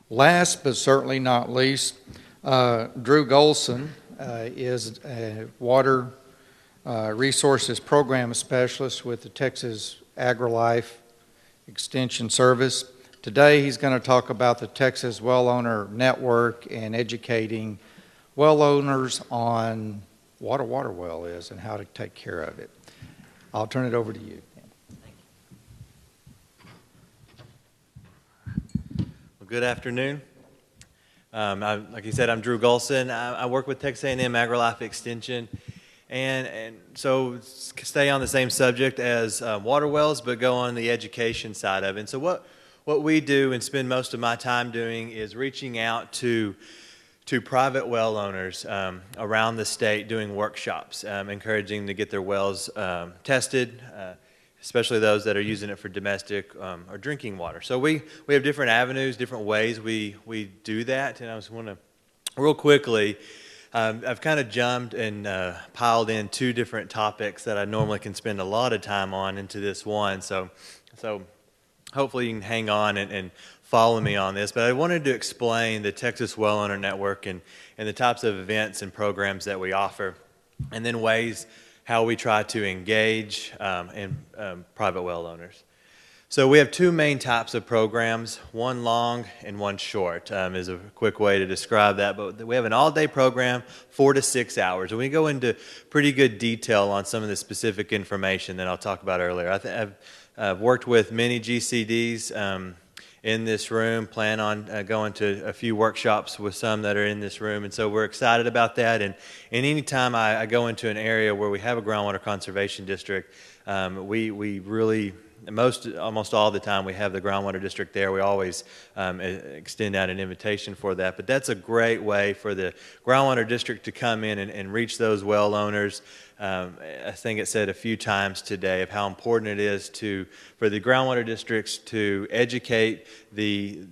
Last but certainly not least, Drew Gholson is a water resources program specialist with the Texas AgriLife Extension Service. Today he's going to talk about the Texas Well Owner Network and educating well owners on what a water well is and how to take care of it. I'll turn it over to you. Well, good afternoon. Like you said, I'm Drew Gholson. I work with Texas A&M AgriLife Extension, and so stay on the same subject as water wells, but go on the education side of it. And so what we do and spend most of my time doing is reaching out to private well owners around the state, doing workshops, encouraging them to get their wells tested, especially those that are using it for domestic or drinking water. So we have different avenues, different ways we do that. And I just want to, real quickly, I've kind of jumped and piled in two different topics that I normally can spend a lot of time on into this one. So hopefully you can hang on and follow me on this. But I wanted to explain the Texas Well Owner Network and the types of events and programs that we offer, and then ways how we try to engage in private well owners. So we have two main types of programs, one long and one short is a quick way to describe that. But we have an all-day program, 4 to 6 hours. And we go into pretty good detail on some of the specific information that I'll talk about earlier. I've worked with many GCDs in this room, plan on going to a few workshops with some that are in this room, and so we're excited about that. And any time I go into an area where we have a groundwater conservation district, we really, almost all the time we have the groundwater district there. We always extend out an invitation for that. But that's a great way for the groundwater district to come in and reach those well owners. I think it said a few times today of how important it is for the groundwater districts to educate the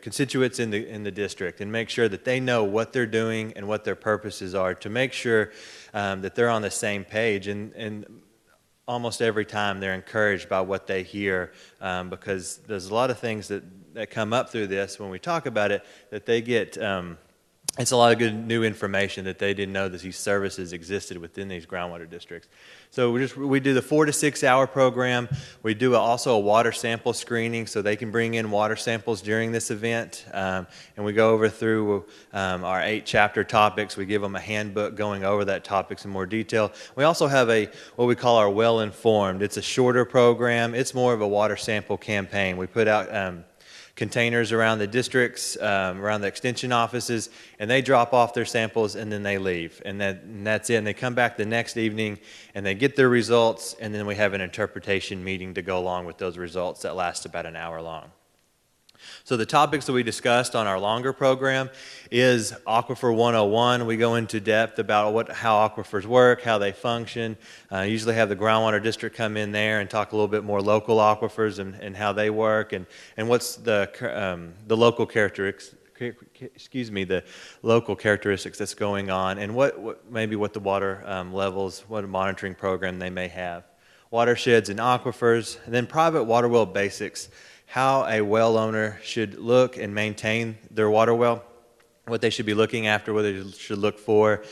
constituents in the district and make sure that they know what they're doing and what their purposes are, to make sure that they're on the same page. And almost every time they're encouraged by what they hear, because there's a lot of things that come up through this when we talk about it that they get. It's a lot of good new information that they didn't know that these services existed within these groundwater districts. So we do the 4 to 6 hour program. We do also a water sample screening, so they can bring in water samples during this event. And we go over through our 8 chapter topics. We give them a handbook going over that topics in more detail. We also have what we call our Well Informed. It's a shorter program. It's more of a water sample campaign. We put out containers around the districts, around the extension offices, and they drop off their samples and then they leave. And that's it. And they come back the next evening and they get their results, and then we have an interpretation meeting to go along with those results that last about an hour long. So the topics that we discussed on our longer program is Aquifer 101. We go into depth about how aquifers work, how they function. Usually have the groundwater district come in there and talk a little bit more local aquifers and how they work, and what's the local characteristics. The local characteristics that's going on, and what the water levels, what a monitoring program they may have. Watersheds and aquifers, and then private water well basics. How a well owner should look and maintain their water well, what they should be looking after, what they should look for,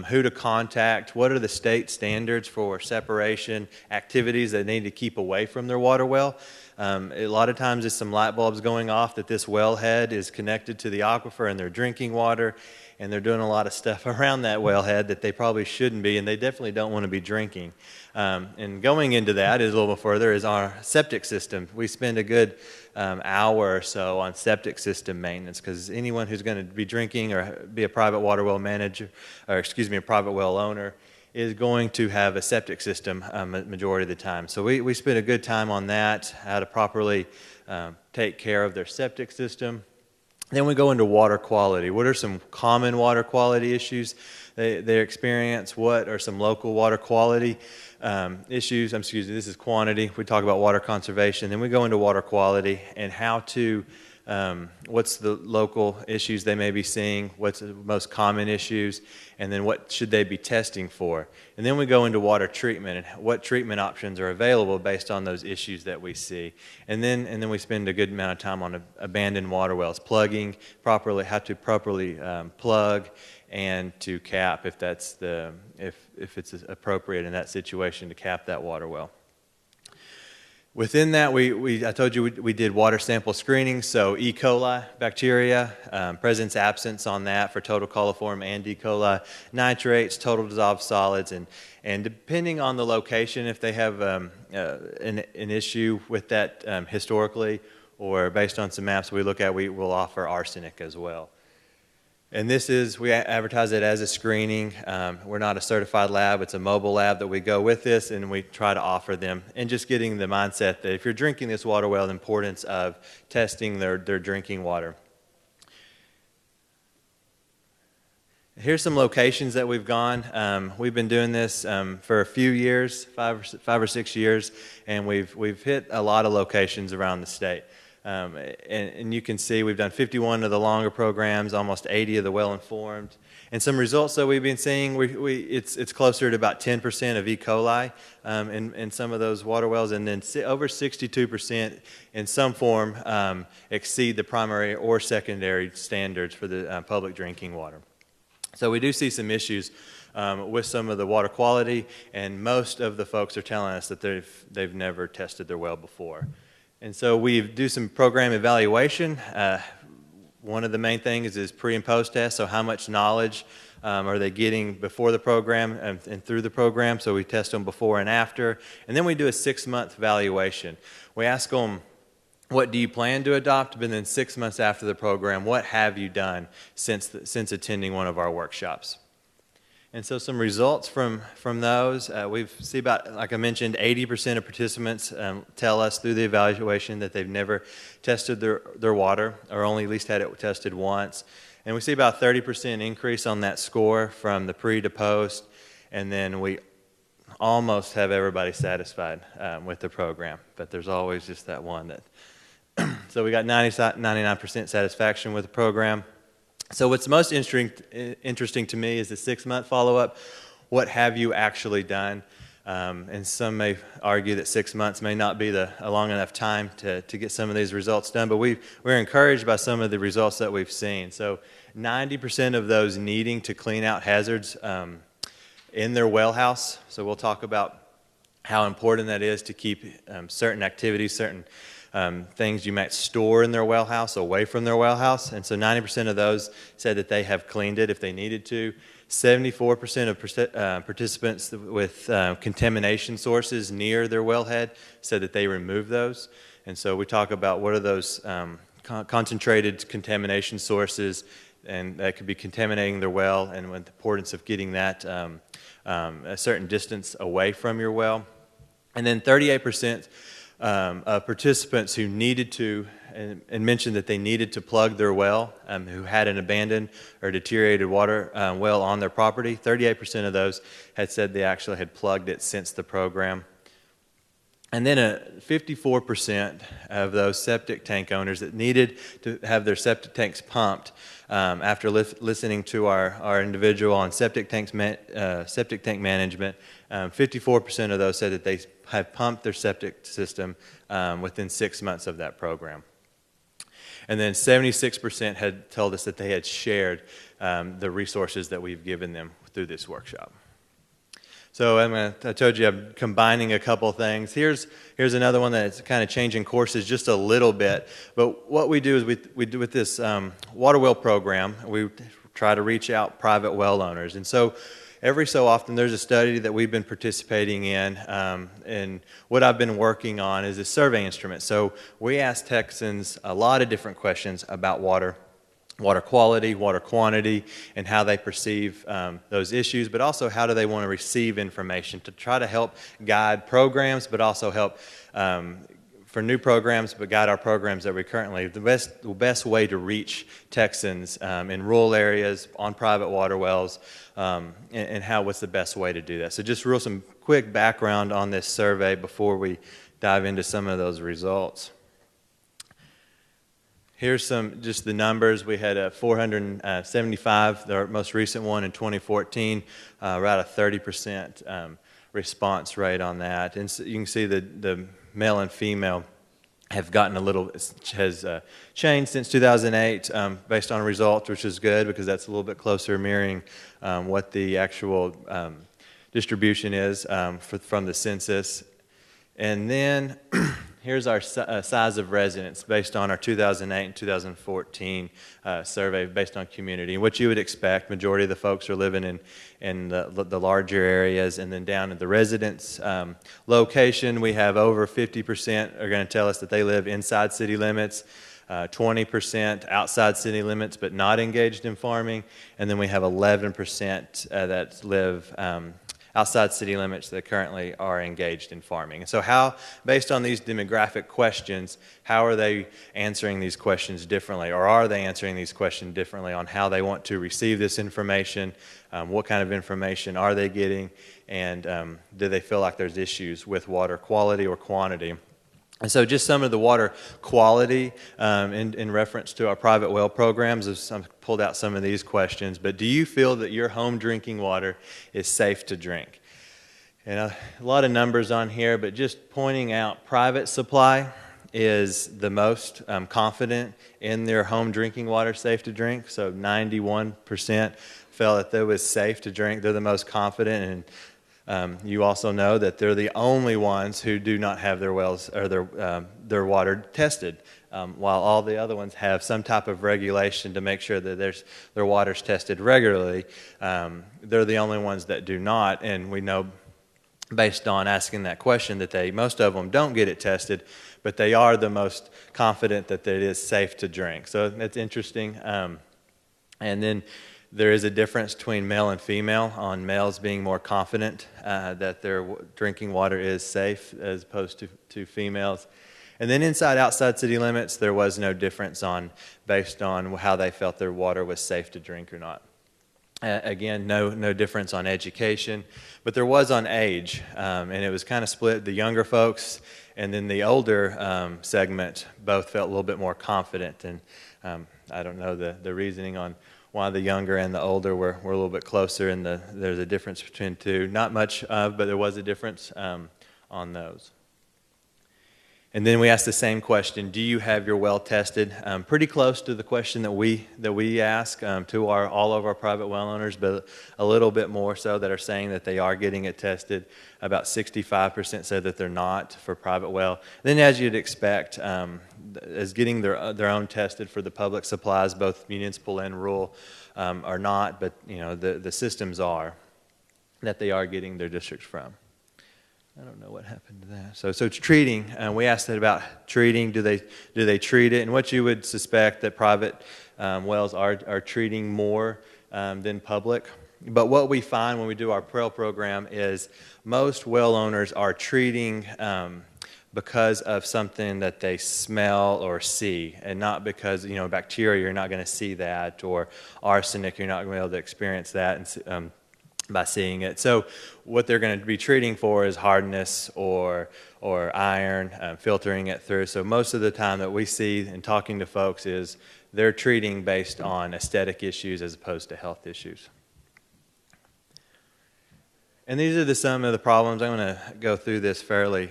who to contact, what are the state standards for separation, activities they need to keep away from their water well. A lot of times there's some light bulbs going off that this wellhead is connected to the aquifer and they're drinking water, and they're doing a lot of stuff around that wellhead that they probably shouldn't be, and they definitely don't want to be drinking. And going into that is a little bit further is our septic system. We spend a good hour or so on septic system maintenance, because anyone who's going to be drinking or be a private water well manager, or a private well owner, is going to have a septic system majority of the time. So we spend a good time on that, how to properly take care of their septic system. Then we go into water quality. What are some common water quality issues they experience? What are some local water quality issues? This is quantity. We talk about water conservation. Then we go into water quality and how to what's the local issues they may be seeing, what's the most common issues, and then what should they be testing for. And then we go into water treatment and what treatment options are available based on those issues that we see. And then we spend a good amount of time on abandoned water wells, plugging properly, how to properly plug and to cap if it's appropriate in that situation to cap that water well. Within that, I told you we did water sample screening, so E. coli bacteria, presence absence on that for total coliform and E. coli, nitrates, total dissolved solids, and depending on the location, if they have an issue with that historically or based on some maps we look at, we will offer arsenic as well. And we advertise it as a screening. We're not a certified lab, it's a mobile lab that we go with this, and we try to offer them. And just getting the mindset that if you're drinking this water well, the importance of testing their drinking water. Here's some locations that we've gone. We've been doing this for a few years, 5 or 6 years, and we've hit a lot of locations around the state. And you can see we've done 51 of the longer programs, almost 80 of the well-informed. And some results that we've been seeing, it's closer to about 10% of E. coli in some of those water wells, and then over 62% in some form exceed the primary or secondary standards for the public drinking water. So we do see some issues with some of the water quality, and most of the folks are telling us that they've never tested their well before. And so we do some program evaluation. One of the main things is pre and post test, so how much knowledge are they getting before the program and through the program, so we test them before and after. And then we do a 6-month evaluation. We ask them, what do you plan to adopt? But then 6 months after the program, what have you done since attending one of our workshops? And so some results from those, we see about, like I mentioned, 80% of participants tell us through the evaluation that they've never tested their water or only at least had it tested once. And we see about 30% increase on that score from the pre to post, and then we almost have everybody satisfied with the program, but there's always just that one that. So we got 99% satisfaction with the program. So what's most interesting to me is the 6-month follow-up. What have you actually done? And some may argue that 6 months may not be a long enough time to get some of these results done, but we're encouraged by some of the results that we've seen. So 90% of those needing to clean out hazards in their well house. So we'll talk about how important that is to keep certain activities, certain things you might store in their well house away from their well house. And so 90% of those said that they have cleaned it if they needed to. 74% of participants with contamination sources near their wellhead said that they removed those. And so we talk about what are those concentrated contamination sources, and that could be contaminating their well, and with the importance of getting that a certain distance away from your well. And then 38% of participants who needed to, and mentioned that they needed to plug their well, who had an abandoned or deteriorated water well on their property, 38% of those had said they actually had plugged it since the program. And then 54% of those septic tank owners that needed to have their septic tanks pumped, after listening to our individual on septic tank management, 54% of those said that they have pumped their septic system within 6 months of that program. And then 76% had told us that they had shared the resources that we've given them through this workshop. So I told you I'm combining a couple things. Here's another one that's kind of changing courses just a little bit. But what we do is we do with this water well program, we try to reach out private well owners. And so every so often there's a study that we've been participating in, and what I've been working on is a survey instrument. So we ask Texans a lot of different questions about water quality, water quantity, and how they perceive those issues, but also how do they want to receive information to try to help guide programs, but also help for new programs, but guide our programs that we currently, the best way to reach Texans in rural areas, on private water wells, and what's the best way to do that. So just some quick background on this survey before we dive into some of those results. Here's just the numbers. We had 475, the most recent one in 2014, around a 30% response rate on that. And so you can see the male and female have gotten has changed since 2008 based on results, which is good because that's a little bit closer mirroring what the actual distribution is from the census. And then here's our size of residents based on our 2008 and 2014 survey based on community. And what you would expect, majority of the folks are living in the larger areas. And then down at the residence location, we have over 50% are going to tell us that they live inside city limits, 20% outside city limits but not engaged in farming. And then we have 11% that live outside city limits that currently are engaged in farming. And so based on these demographic questions, how are they answering these questions differently? Or are they answering these questions differently on how they want to receive this information? What kind of information are they getting? And do they feel like there's issues with water quality or quantity? And so just some of the water quality in reference to our private well programs, I've pulled out some of these questions, but do you feel that your home drinking water is safe to drink? And a lot of numbers on here, but just pointing out private supply is the most confident in their home drinking water safe to drink. So 91% felt that it was safe to drink. They're the most confident, and you also know that they're the only ones who do not have their wells or their water tested, while all the other ones have some type of regulation to make sure that their water's tested regularly. They're the only ones that do not, and we know based on asking that question that most of them don't get it tested, but they are the most confident that it is safe to drink. So that's interesting. And then there is a difference between male and female on males being more confident that their drinking water is safe as opposed to females. And then outside city limits, there was no difference based on how they felt their water was safe to drink or not. Again, no difference on education, but there was on age, and it was kind of split. The younger folks and then the older segment both felt a little bit more confident, and I don't know the reasoning on why the younger and the older were a little bit closer, and there's a difference between the two. Not much, but there was a difference on those. And then we asked the same question: do you have your well tested? Pretty close to the question that we ask to all of our private well owners, but a little bit more so that are saying that they are getting it tested. About 65% said that they're not for private well. Then, as you'd expect, as getting their own tested for the public supplies, both municipal and rural, are not, but the systems are that they are getting their districts from. I don't know what happened to that. So it's treating. We asked that about treating. Do they treat it? And what you would suspect that private wells are treating more than public. But what we find when we do our PREL program is most well owners are treating because of something that they smell or see, and not because bacteria, you're not going to see that, or arsenic, you're not going to be able to experience that and by seeing it. So what they're going to be treating for is hardness or iron, filtering it through. So most of the time that we see in talking to folks is they're treating based on aesthetic issues as opposed to health issues. And these are some of the problems. I'm going to go through this fairly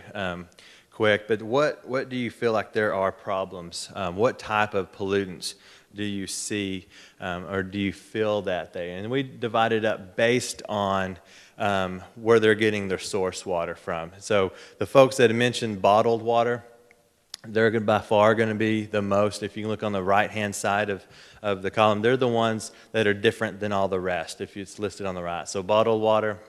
quick, but what do you feel like there are problems? What type of pollutants do you see or do you feel that and we divide it up based on where they're getting their source water from. So the folks that mentioned bottled water, they're by far going to be the most. If you look on the right-hand side of the column, they're the ones that are different than all the rest, if it's listed on the right. So bottled water,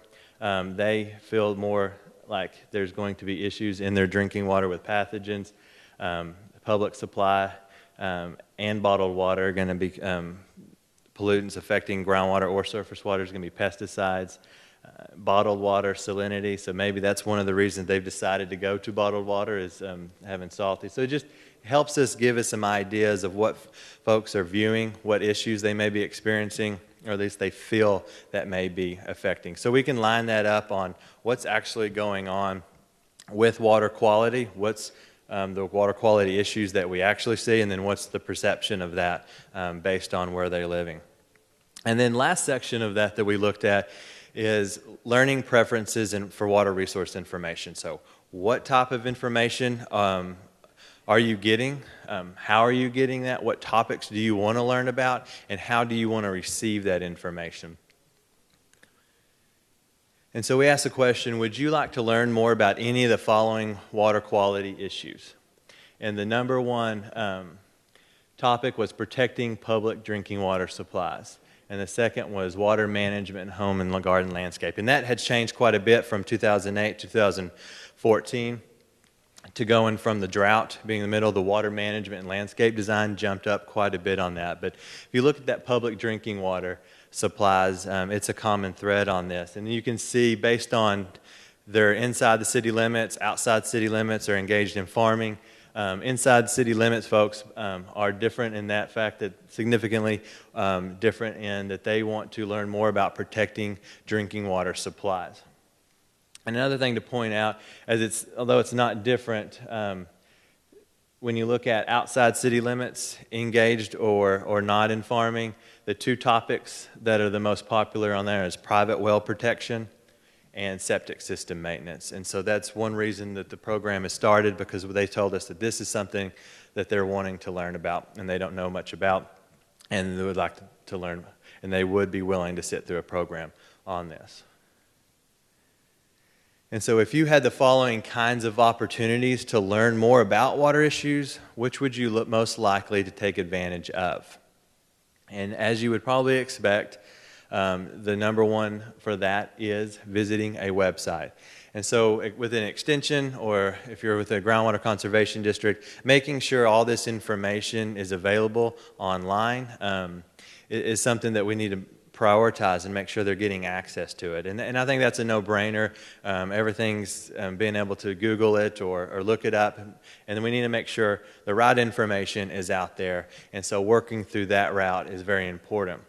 they feel more like there's going to be issues in their drinking water with pathogens. Public supply and bottled water are going to be pollutants affecting groundwater or surface water. Is going to be pesticides. Bottled water, salinity, so maybe that's one of the reasons they've decided to go to bottled water is having salty. So it just helps us give us some ideas of what folks are viewing, what issues they may be experiencing, or at least they feel that may be affecting. So we can line that up on what's actually going on with water quality, what's the water quality issues that we actually see, and then what's the perception of that based on where they're living. And then last section of that we looked at is learning preferences for water resource information. So what type of information are you getting? How are you getting that? What topics do you want to learn about? And how do you want to receive that information? And so we asked the question, would you like to learn more about any of the following water quality issues? And the number one topic was protecting public drinking water supplies. And the second was water management in home and garden landscape. And that had changed quite a bit from 2008 to 2014 to going from the drought being in the middle. The water management and landscape design jumped up quite a bit on that. But if you look at that public drinking water supplies, it's a common thread on this. And you can see based on they're inside the city limits, outside city limits, or engaged in farming. Inside city limits folks are different in that fact that significantly different in that they want to learn more about protecting drinking water supplies. Another thing to point out, although it's not different, when you look at outside city limits, engaged or not in farming, the two topics that are the most popular on there is private well protection and septic system maintenance. And so that's one reason that the program is started, because they told us that this is something that they're wanting to learn about and they don't know much about, and they would like to learn, and they would be willing to sit through a program on this. And so if you had the following kinds of opportunities to learn more about water issues, which would you look most likely to take advantage of? And as you would probably expect, the number one for that is visiting a website. And so with an extension, or if you're with a groundwater conservation district, making sure all this information is available online is something that we need to prioritize and make sure they're getting access to it. And I think that's a no-brainer. Everything's being able to Google it or look it up, and then we need to make sure the right information is out there. And so working through that route is very important.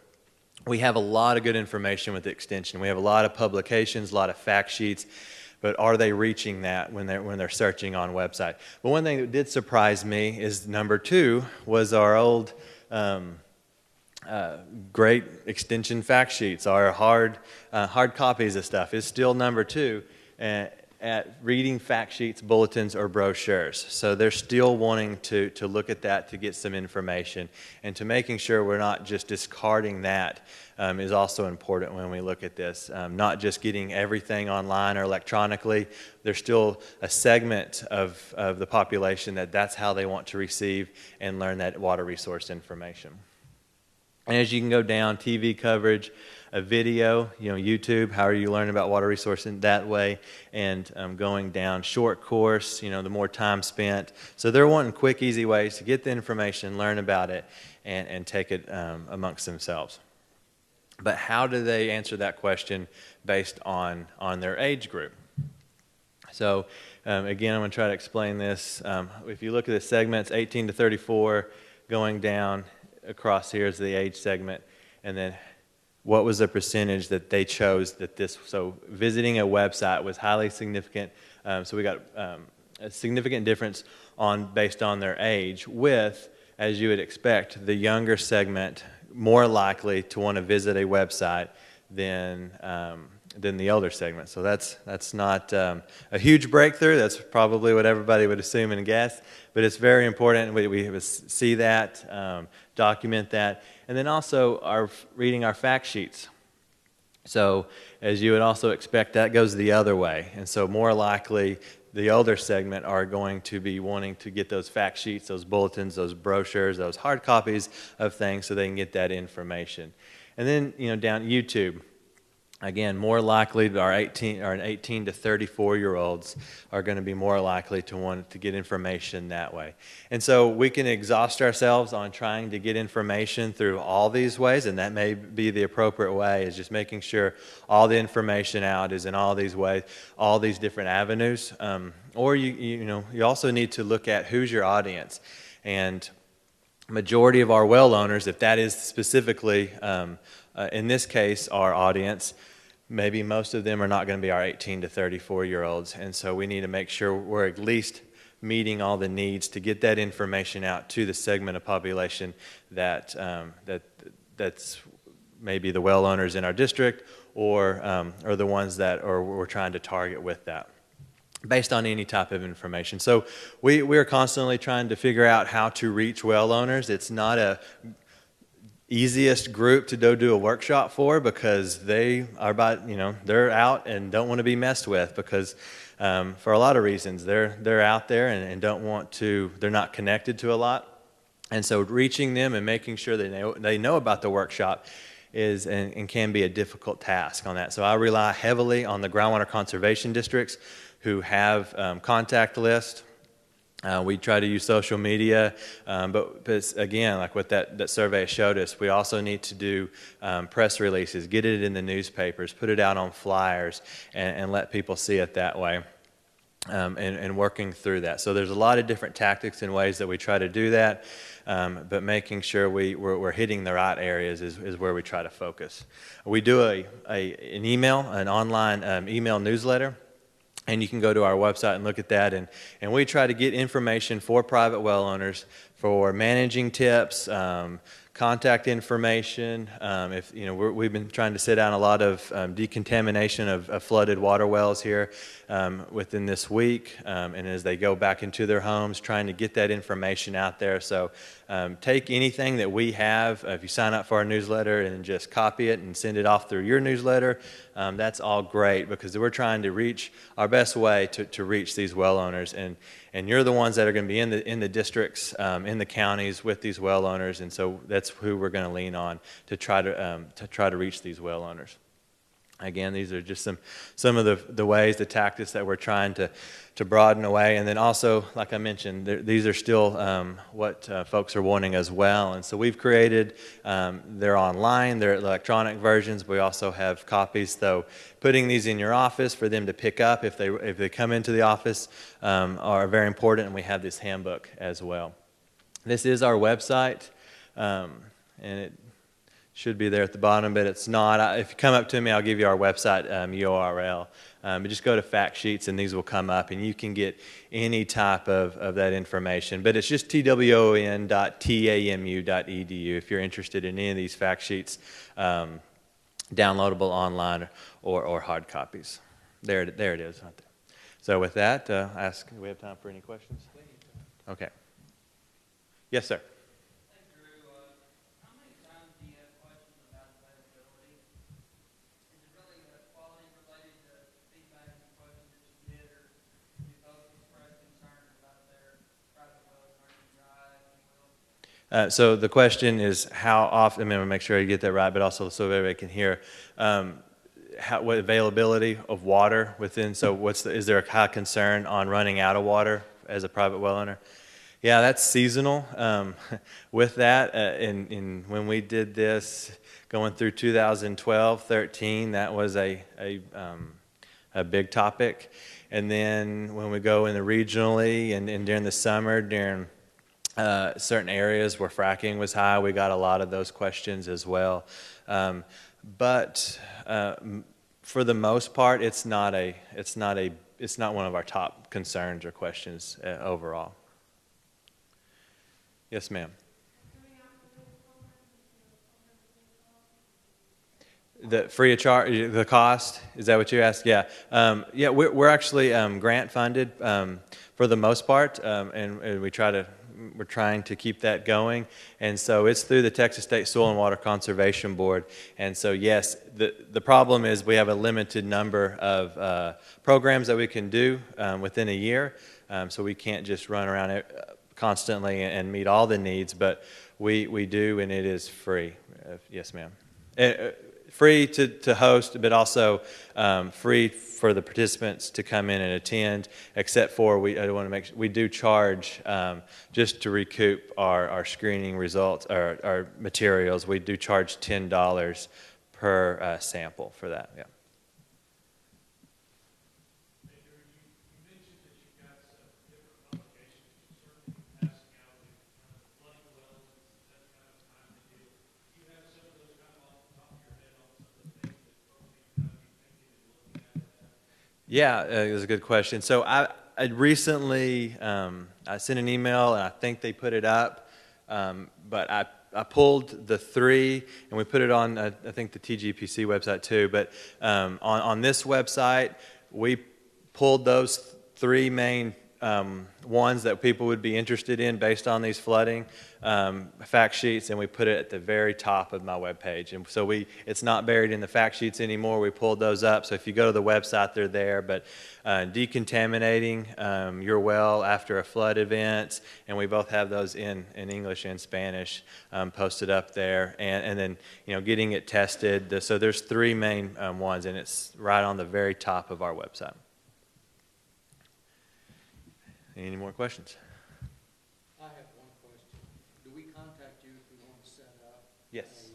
We have a lot of good information with the extension. We have a lot of publications, a lot of fact sheets, but are they reaching that when they're searching on website? But one thing that did surprise me is number 2 was our old great extension fact sheets. Our hard copies of stuff is still number 2 at reading fact sheets, bulletins, or brochures. So they're still wanting to look at that to get some information, and to making sure we're not just discarding that is also important when we look at this. Not just getting everything online or electronically. There's still a segment of the population that's how they want to receive and learn that water resource information. And as you can go down, TV coverage, a video, YouTube, how are you learning about water resource in that way, and going down, short course, the more time spent. So they're wanting quick, easy ways to get the information, learn about it, and take it amongst themselves. But how do they answer that question based on their age group? So again, I'm going to try to explain this. If you look at the segments, 18 to 34, going down, across here is the age segment, and then what was the percentage that they chose so visiting a website was highly significant. So we got a significant difference based on their age, with, as you would expect, the younger segment more likely to want to visit a website than the older segment. So that's not a huge breakthrough. That's probably what everybody would assume and guess, but it's very important. We see that, document that, and then also reading our fact sheets. So as you would also expect, that goes the other way, and so more likely the older segment are going to be wanting to get those fact sheets, those bulletins, those brochures, those hard copies of things so they can get that information. And then down YouTube. Again, more likely our 18 to 34-year-olds are going to be more likely to want to get information that way. And so we can exhaust ourselves on trying to get information through all these ways, and that may be the appropriate way, is just making sure all the information out is in all these ways, all these different avenues. Or you also need to look at who's your audience. And majority of our well owners, if that is specifically in this case our audience, maybe most of them are not going to be our 18 to 34-year-olds, and so we need to make sure we're at least meeting all the needs to get that information out to the segment of population that's maybe the well owners in our district or the ones that we're trying to target with that, based on any type of information. So we are constantly trying to figure out how to reach well owners. It's not a easiest group to go do a workshop for, because they are they're out and don't want to be messed with, because for a lot of reasons they're out there and don't want to, they're not connected to a lot. And so reaching them and making sure they know about the workshop is and can be a difficult task on that. So I rely heavily on the groundwater conservation districts who have contact lists. We try to use social media, but again, like what that survey showed us, we also need to do press releases, get it in the newspapers, put it out on flyers, and let people see it that way, and working through that. So there's a lot of different tactics and ways that we try to do that, but making sure we're hitting the right areas is where we try to focus. We do an online email newsletter. And you can go to our website and look at that. And we try to get information for private well owners for managing tips, contact information. We've been trying to sit down a lot of decontamination of flooded water wells here within this week. And as they go back into their homes, trying to get that information out there. So take anything that we have. If you sign up for our newsletter and just copy it and send it off through your newsletter, that's all great, because we're trying to reach our best way to reach these well owners. And you're the ones that are going to be in the districts, in the counties with these well owners, and so that's who we're going to lean on to try to reach these well owners. Again, these are just some of the ways, the tactics that we're trying to broaden away. And then also, like I mentioned, these are still what folks are wanting as well. And so we've created, they're online, they're electronic versions. We also have copies, though putting these in your office for them to pick up if they come into the office are very important. And we have this handbook as well. This is our website, and it should be there at the bottom, but it's not. If you come up to me, I'll give you our website URL. But just go to fact sheets, and these will come up, and you can get any type of that information. But it's just twon.tamu.edu if you're interested in any of these fact sheets, downloadable online or hard copies. There it is. Right there. So with that, do we have time for any questions? Okay. Yes, sir. So the question is how often, I'm going to make sure I get that right, but also so everybody can hear, what availability of water within, so is there a high concern on running out of water as a private well owner? Yeah, that's seasonal. With that, when we did this, going through 2012, 13, that was a big topic. And then when we go in the regionally and during the summer, during certain areas where fracking was high, we got a lot of those questions as well. But for the most part, it's not one of our top concerns or questions overall. Yes, ma'am. The free of charge, the cost, is that what you asked? Yeah. Yeah, we're actually grant funded for the most part, and we're trying to keep that going. And so it's through the Texas State Soil and Water Conservation Board. And so yes, the problem is we have a limited number of programs that we can do within a year. So we can't just run around constantly and meet all the needs, but we do, and it is free. Yes, ma'am. Free to host, but also free for the participants to come in and attend, except for we do charge just to recoup our screening results, our materials. We do charge $10 per sample for that. Yeah. Yeah, it was a good question. So I recently, I sent an email, and I think they put it up, but I pulled the 3, and we put it on, I think, the TGPC website too, but on this website, we pulled those 3 main ones that people would be interested in based on these flooding fact sheets, and we put it at the very top of my webpage. And so it's not buried in the fact sheets anymore. We pulled those up, so if you go to the website, they're there. But decontaminating your well after a flood event, and we both have those in English and Spanish posted up there, and then getting it tested. So there's 3 main ones, and it's right on the very top of our website. Any more questions? I have one question. Do we contact you if we want to set up? Yes.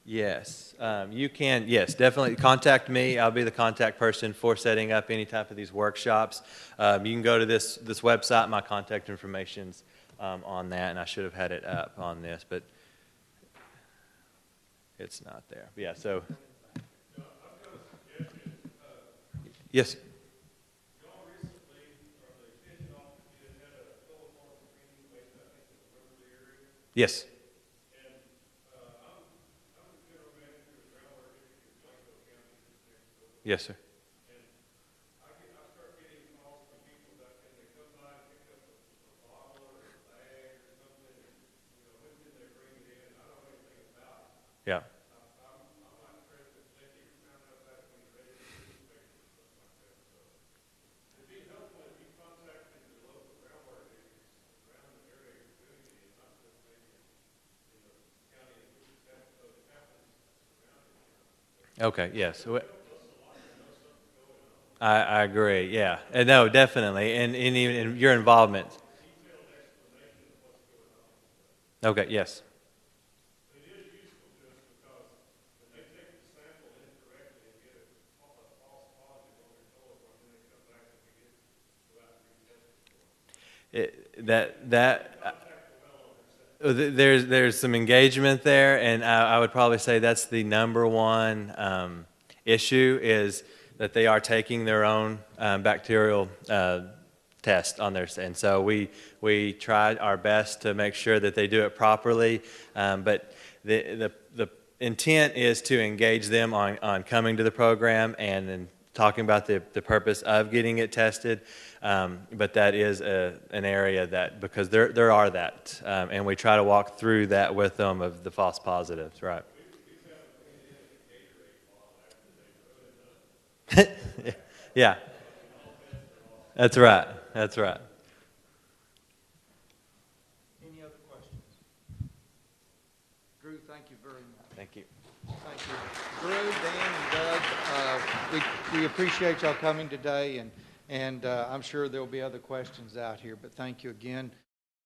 Yes. You can, yes, definitely contact me. I'll be the contact person for setting up any type of these workshops. You can go to this website. My contact information's on that, and I should have had it up on this, but it's not there. Yeah, so. Yes. Yes. Yes, sir. Yeah. Okay, yes. I agree, yeah. No, definitely, and even in your involvement. Okay, yes. There's some engagement there, and I would probably say that's the number one issue, is that they are taking their own bacterial test on theirs, and so we try our best to make sure that they do it properly, but the intent is to engage them on coming to the program and then talking about the purpose of getting it tested, but that is an area that, because there are that, and we try to walk through that with them of the false positives, right? Yeah, that's right. That's right. Any other questions? Drew, thank you very much. Thank you. Thank you. Drew, Dan, and Doug, we appreciate y'all coming today, and I'm sure there'll be other questions out here, but thank you again.